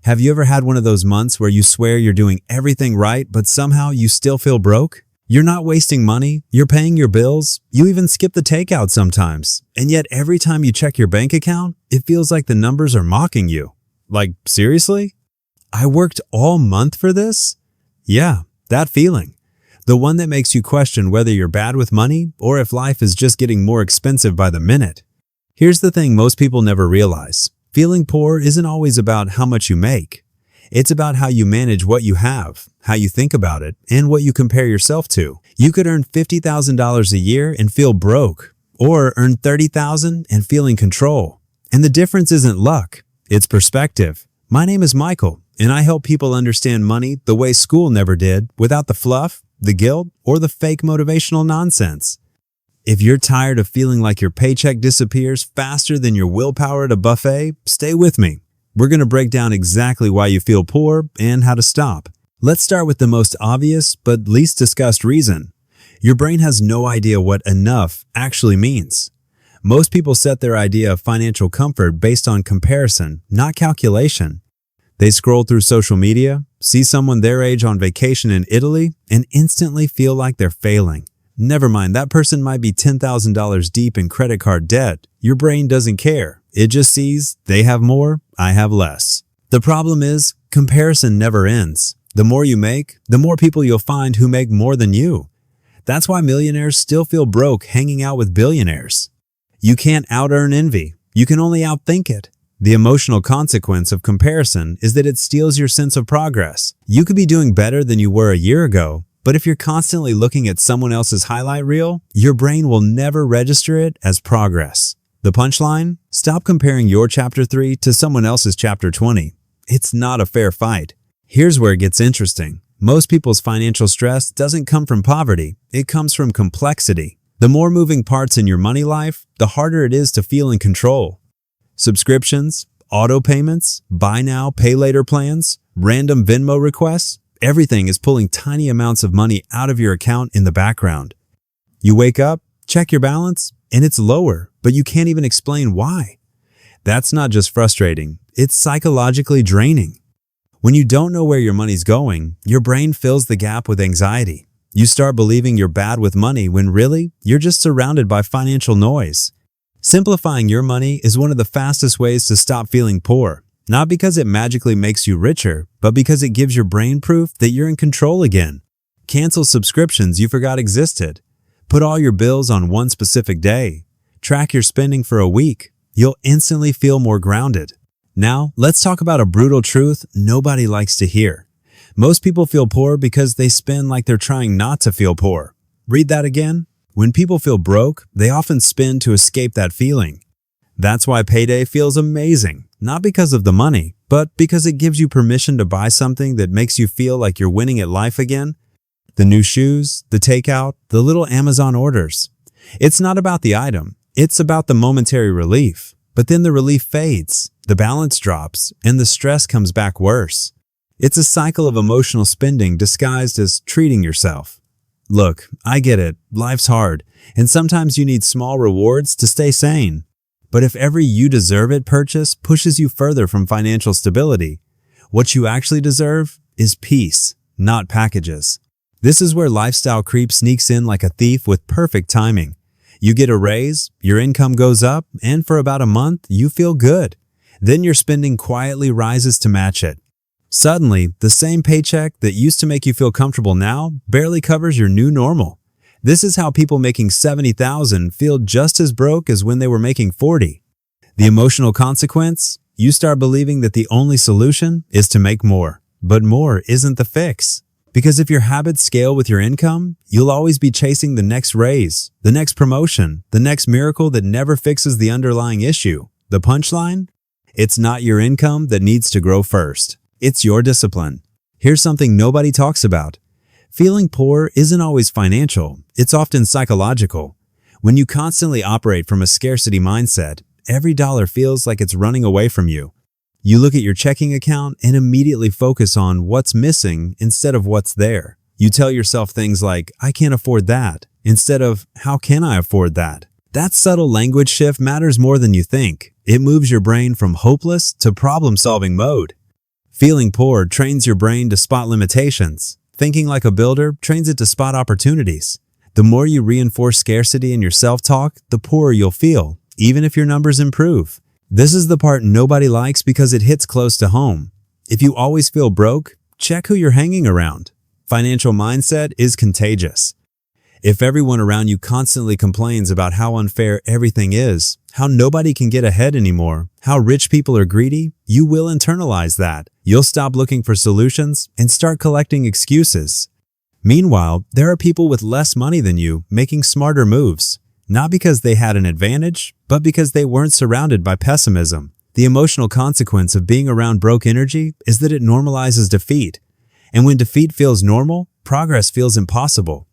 Have you ever had one of those months where you swear you're doing everything right, but somehow you still feel broke? You're not wasting money, you're paying your bills, you even skip the takeout sometimes, and yet every time you check your bank account, it feels like the numbers are mocking you. Like, seriously? I worked all month for this? Yeah, that feeling. The one that makes you question whether you're bad with money or if life is just getting more expensive by the minute. Here's the thing most people never realize. Feeling poor isn't always about how much you make. It's about how you manage what you have, how you think about it, and what you compare yourself to. You could earn $50,000 a year and feel broke, or earn $30,000 and feel in control. And the difference isn't luck, it's perspective. My name is Michael, and I help people understand money the way school never did, without the fluff, the guilt, or the fake motivational nonsense. If you're tired of feeling like your paycheck disappears faster than your willpower at a buffet, stay with me. We're going to break down exactly why you feel poor and how to stop. Let's start with the most obvious but least discussed reason. Your brain has no idea what enough actually means. Most people set their idea of financial comfort based on comparison, not calculation. They scroll through social media, see someone their age on vacation in Italy, and instantly feel like they're failing. Never mind, that person might be $10,000 deep in credit card debt. Your brain doesn't care. It just sees they have more, I have less. The problem is, comparison never ends. The more you make, the more people you'll find who make more than you. That's why millionaires still feel broke hanging out with billionaires. You can't out-earn envy. You can only outthink it. The emotional consequence of comparison is that it steals your sense of progress. You could be doing better than you were a year ago, but if you're constantly looking at someone else's highlight reel, your brain will never register it as progress. The punchline? Stop comparing your Chapter 3 to someone else's Chapter 20. It's not a fair fight. Here's where it gets interesting. Most people's financial stress doesn't come from poverty. It comes from complexity. The more moving parts in your money life, the harder it is to feel in control. Subscriptions, auto payments, buy now, pay later plans, random Venmo requests, everything is pulling tiny amounts of money out of your account in the background. You wake up, check your balance, and it's lower, but you can't even explain why. That's not just frustrating, it's psychologically draining. When you don't know where your money's going, your brain fills the gap with anxiety. You start believing you're bad with money when really, you're just surrounded by financial noise. Simplifying your money is one of the fastest ways to stop feeling poor. Not because it magically makes you richer, but because it gives your brain proof that you're in control again. Cancel subscriptions you forgot existed. Put all your bills on one specific day. Track your spending for a week. You'll instantly feel more grounded. Now, let's talk about a brutal truth nobody likes to hear. Most people feel poor because they spend like they're trying not to feel poor. Read that again. When people feel broke, they often spend to escape that feeling. That's why payday feels amazing, not because of the money, but because it gives you permission to buy something that makes you feel like you're winning at life again. The new shoes, the takeout, the little Amazon orders. It's not about the item, it's about the momentary relief. But then the relief fades, the balance drops, and the stress comes back worse. It's a cycle of emotional spending disguised as treating yourself. Look, I get it, life's hard, and sometimes you need small rewards to stay sane. But if every you deserve it purchase pushes you further from financial stability, what you actually deserve is peace, not packages. This is where lifestyle creep sneaks in like a thief with perfect timing. You get a raise, your income goes up, and for about a month, you feel good. Then your spending quietly rises to match it. Suddenly, the same paycheck that used to make you feel comfortable now barely covers your new normal. This is how people making $70,000 feel just as broke as when they were making $40,000. The emotional consequence? You start believing that the only solution is to make more. But more isn't the fix. Because if your habits scale with your income, you'll always be chasing the next raise, the next promotion, the next miracle that never fixes the underlying issue. The punchline? It's not your income that needs to grow first. It's your discipline. Here's something nobody talks about. Feeling poor isn't always financial, it's often psychological. When you constantly operate from a scarcity mindset, every dollar feels like it's running away from you. You look at your checking account and immediately focus on what's missing instead of what's there. You tell yourself things like, I can't afford that, instead of, how can I afford that? That subtle language shift matters more than you think. It moves your brain from hopeless to problem-solving mode. Feeling poor trains your brain to spot limitations. Thinking like a builder trains it to spot opportunities. The more you reinforce scarcity in your self-talk, the poorer you'll feel, even if your numbers improve. This is the part nobody likes because it hits close to home. If you always feel broke, check who you're hanging around. Financial mindset is contagious. If everyone around you constantly complains about how unfair everything is, how nobody can get ahead anymore, how rich people are greedy, you will internalize that. You'll stop looking for solutions and start collecting excuses. Meanwhile, there are people with less money than you making smarter moves, not because they had an advantage, but because they weren't surrounded by pessimism. The emotional consequence of being around broke energy is that it normalizes defeat. And when defeat feels normal, progress feels impossible.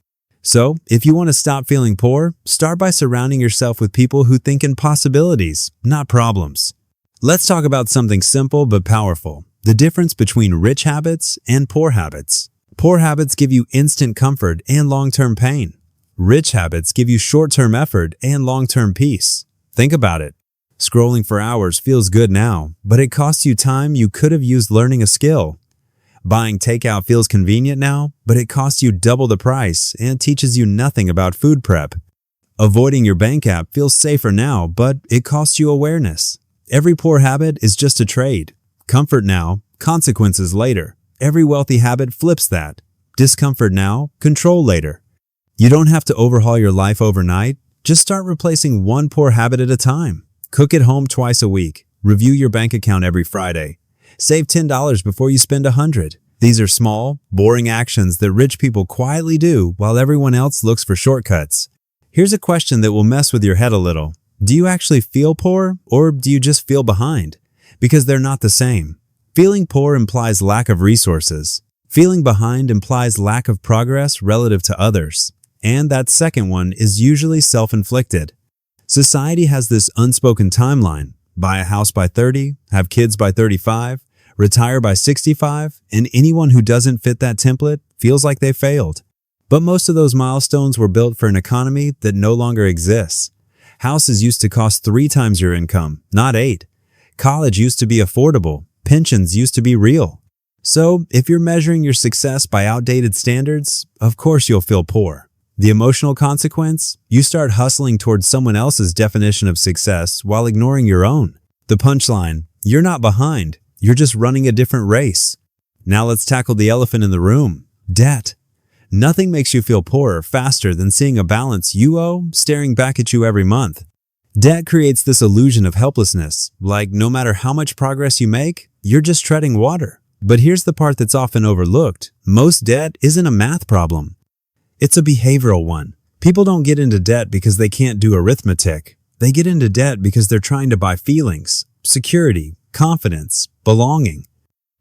So, if you want to stop feeling poor, start by surrounding yourself with people who think in possibilities, not problems. Let's talk about something simple but powerful: the difference between rich habits and poor habits. Poor habits give you instant comfort and long-term pain. Rich habits give you short-term effort and long-term peace. Think about it. Scrolling for hours feels good now, but it costs you time you could have used learning a skill. Buying takeout feels convenient now, but it costs you double the price and teaches you nothing about food prep. Avoiding your bank app feels safer now, but it costs you awareness. Every poor habit is just a trade. Comfort now, consequences later. Every wealthy habit flips that. Discomfort now, control later. You don't have to overhaul your life overnight. Just start replacing one poor habit at a time. Cook at home twice a week. Review your bank account every Friday. Save $10 before you spend $100. These are small, boring actions that rich people quietly do while everyone else looks for shortcuts. Here's a question that will mess with your head a little. Do you actually feel poor, or do you just feel behind? Because they're not the same. Feeling poor implies lack of resources. Feeling behind implies lack of progress relative to others. And that second one is usually self-inflicted. Society has this unspoken timeline: buy a house by 30, have kids by 35, retire by 65, and anyone who doesn't fit that template feels like they failed. But most of those milestones were built for an economy that no longer exists. Houses used to cost 3 times your income, not 8. College used to be affordable. Pensions used to be real. So, if you're measuring your success by outdated standards, of course you'll feel poor. The emotional consequence? You start hustling towards someone else's definition of success while ignoring your own. The punchline: you're not behind, you're just running a different race. Now let's tackle the elephant in the room: debt. Nothing makes you feel poorer faster than seeing a balance you owe staring back at you every month. Debt creates this illusion of helplessness, like no matter how much progress you make, you're just treading water. But here's the part that's often overlooked: most debt isn't a math problem. It's a behavioral one. People don't get into debt because they can't do arithmetic. They get into debt because they're trying to buy feelings, security, confidence, belonging.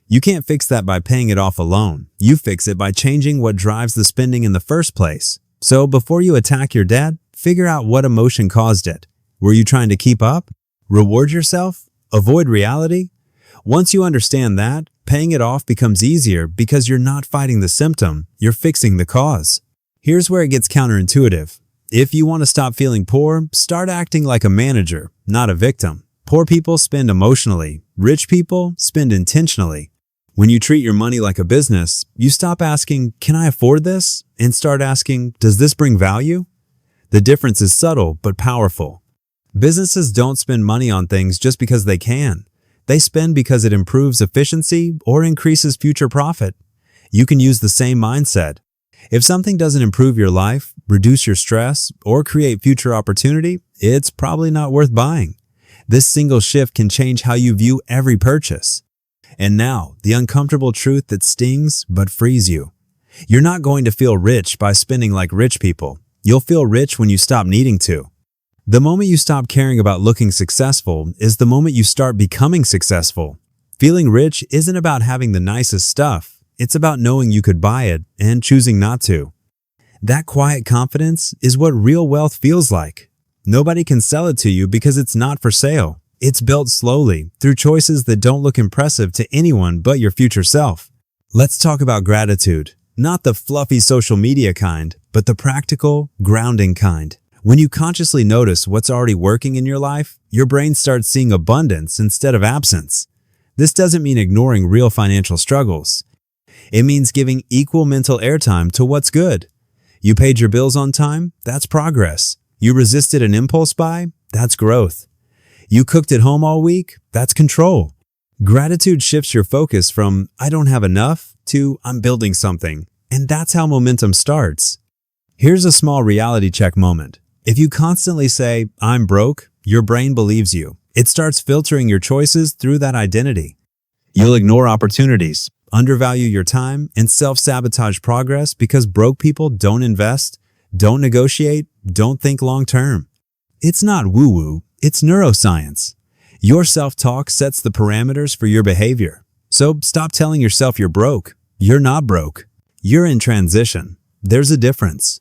You can't fix that by paying it off alone. You fix it by changing what drives the spending in the first place. So before you attack your debt, figure out what emotion caused it. Were you trying to keep up? Reward yourself? Avoid reality? Once you understand that, paying it off becomes easier because you're not fighting the symptom, you're fixing the cause. Here's where it gets counterintuitive. If you want to stop feeling poor, start acting like a manager, not a victim. Poor people spend emotionally. Rich people spend intentionally. When you treat your money like a business, you stop asking, "Can I afford this?" and start asking, "Does this bring value?" The difference is subtle but powerful. Businesses don't spend money on things just because they can. They spend because it improves efficiency or increases future profit. You can use the same mindset. If something doesn't improve your life, reduce your stress, or create future opportunity, it's probably not worth buying. This single shift can change how you view every purchase. And now, the uncomfortable truth that stings but frees you. You're not going to feel rich by spending like rich people. You'll feel rich when you stop needing to. The moment you stop caring about looking successful is the moment you start becoming successful. Feeling rich isn't about having the nicest stuff. It's about knowing you could buy it and choosing not to. That quiet confidence is what real wealth feels like. Nobody can sell it to you because it's not for sale. It's built slowly, through choices that don't look impressive to anyone but your future self. Let's talk about gratitude. Not the fluffy social media kind, but the practical, grounding kind. When you consciously notice what's already working in your life, your brain starts seeing abundance instead of absence. This doesn't mean ignoring real financial struggles. It means giving equal mental airtime to what's good. You paid your bills on time? That's progress. You resisted an impulse buy? That's growth. You cooked at home all week? That's control. Gratitude shifts your focus from "I don't have enough" to "I'm building something." And that's how momentum starts. Here's a small reality check moment. If you constantly say, "I'm broke," your brain believes you. It starts filtering your choices through that identity. You'll ignore opportunities, undervalue your time, and self-sabotage progress because broke people don't invest, don't negotiate, don't think long-term. It's not woo-woo, it's neuroscience. Your self-talk sets the parameters for your behavior. So stop telling yourself you're broke. You're not broke. You're in transition. There's a difference.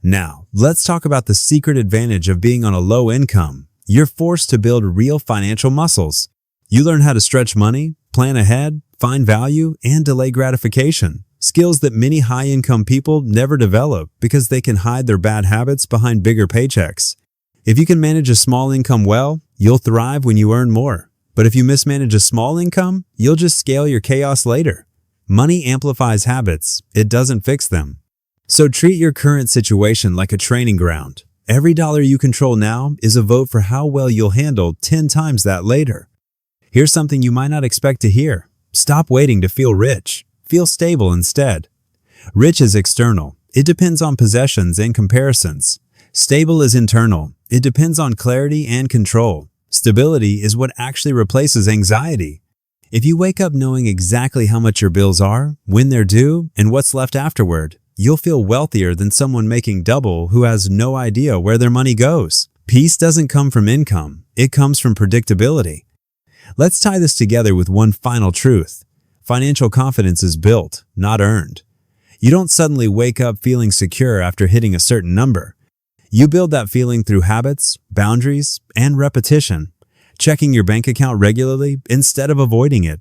Now, let's talk about the secret advantage of being on a low income. You're forced to build real financial muscles. You learn how to stretch money, plan ahead, find value, and delay gratification. Skills that many high-income people never develop because they can hide their bad habits behind bigger paychecks. If you can manage a small income well, you'll thrive when you earn more. But if you mismanage a small income, you'll just scale your chaos later. Money amplifies habits. It doesn't fix them. So treat your current situation like a training ground. Every dollar you control now is a vote for how well you'll handle 10 times that later. Here's something you might not expect to hear. Stop waiting to feel rich. Feel stable instead. Rich is external. It depends on possessions and comparisons. Stable is internal. It depends on clarity and control. Stability is what actually replaces anxiety. If you wake up knowing exactly how much your bills are, when they're due, and what's left afterward, you'll feel wealthier than someone making double who has no idea where their money goes. Peace doesn't come from income. It comes from predictability. Let's tie this together with one final truth. Financial confidence is built, not earned. You don't suddenly wake up feeling secure after hitting a certain number. You build that feeling through habits, boundaries, and repetition. Checking your bank account regularly instead of avoiding it.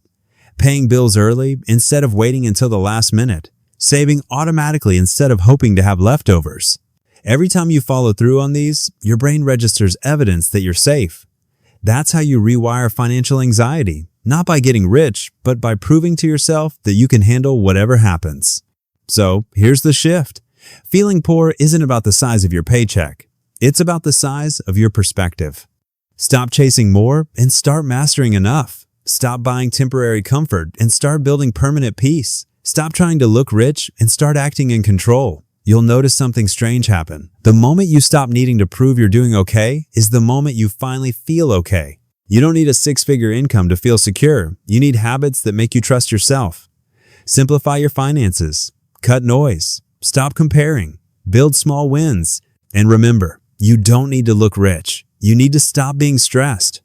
Paying bills early instead of waiting until the last minute. Saving automatically instead of hoping to have leftovers. Every time you follow through on these, your brain registers evidence that you're safe. That's how you rewire financial anxiety, not by getting rich, but by proving to yourself that you can handle whatever happens. So, here's the shift. Feeling poor isn't about the size of your paycheck. It's about the size of your perspective. Stop chasing more and start mastering enough. Stop buying temporary comfort and start building permanent peace. Stop trying to look rich and start acting in control. You'll notice something strange happen. The moment you stop needing to prove you're doing okay is the moment you finally feel okay. You don't need a six-figure income to feel secure. You need habits that make you trust yourself. Simplify your finances. Cut noise. Stop comparing. Build small wins. And remember, you don't need to look rich. You need to stop being stressed.